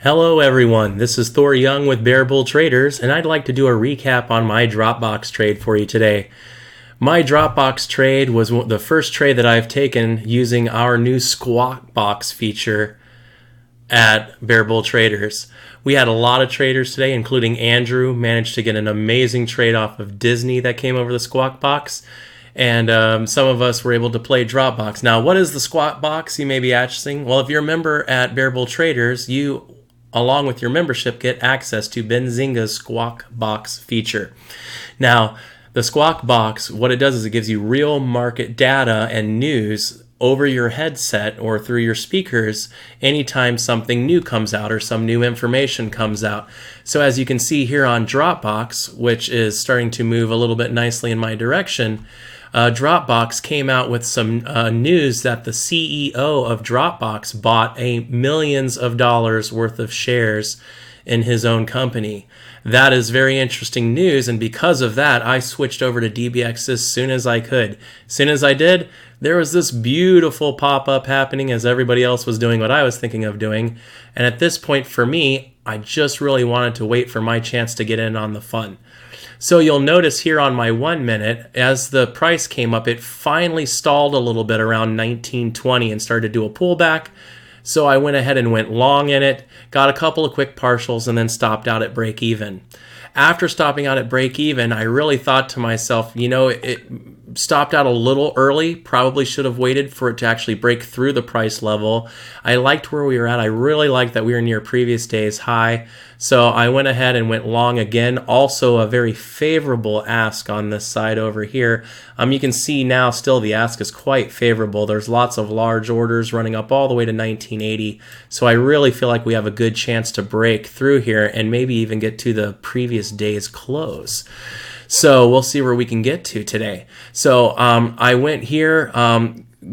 Hello everyone, this is Thor Young with Bear Bull Traders, and I'd like to do a recap on my Dropbox trade for you today. My Dropbox trade was the first trade that I've taken using our new Squawk Box feature at Bear Bull Traders. We had a lot of traders today, including Andrew, managed to get an amazing trade off of Disney that came over the Squawk Box. And some of us were able to play Dropbox. Now, what is the Squawk Box, you may be asking? Well, if you're a member at Bear Bull Traders, you, along with your membership, get access to Benzinga's Squawk Box feature. Now, the Squawk Box, what it does is it gives you real market data and news over your headset or through your speakers anytime something new comes out or some new information comes out. So as you can see here on Dropbox, which is starting to move a little bit nicely in my direction, Dropbox came out with some news that the CEO of Dropbox bought millions of dollars worth of shares in his own company. That is very interesting news, and because of that, I switched over to DBX as soon as I could. As soon as I did, there was this beautiful pop-up happening as everybody else was doing what I was thinking of doing. And at this point, for me, I just really wanted to wait for my chance to get in on the fun. So you'll notice here on my 1 minute, as the price came up, it finally stalled a little bit around 1920 and started to do a pullback. So I went ahead and went long in it, got a couple of quick partials, and then stopped out at break even. After stopping out at break even, I really thought to myself, you know, it stopped out a little early, probably should have waited for it to actually break through the price level. I liked where we were at. I really liked that we were near previous day's high. So I went ahead and went long again. Also a very favorable ask on this side over here. You can see now still the ask is quite favorable. There's lots of large orders running up all the way to 1980. So I really feel like we have a good chance to break through here and maybe even get to the previous day's close. So we'll see where we can get to today. So I went here,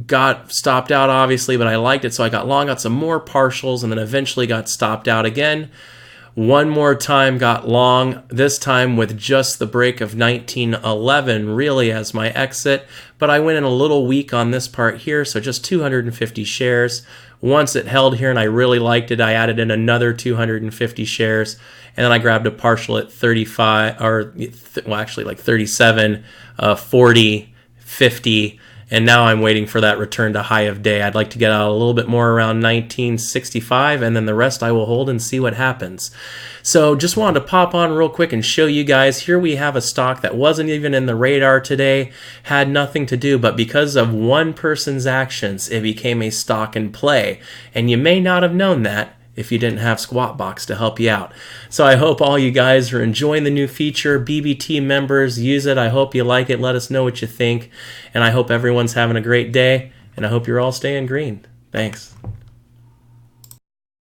got stopped out obviously, but I liked it. So I got long, got some more partials, and then eventually got stopped out again. One more time got long, this time with just the break of 1911 really as my exit, but I went in a little weak on this part here, so just 250 shares. Once it held here and I really liked it, I added in another 250 shares, and then I grabbed a partial at 35, or well actually like 37, 40, 50, and now I'm waiting for that return to high of day. I'd like to get out a little bit more around 1965, and then the rest I will hold and see what happens. So just wanted to pop on real quick and show you guys. Here we have a stock that wasn't even in the radar today, had nothing to do, but because of one person's actions, it became a stock in play. And you may not have known that if you didn't have Squawk Box to help you out. So I hope all you guys are enjoying the new feature. BBT members, use it. I hope you like it. Let us know what you think. And I hope everyone's having a great day. And I hope you're all staying green. Thanks.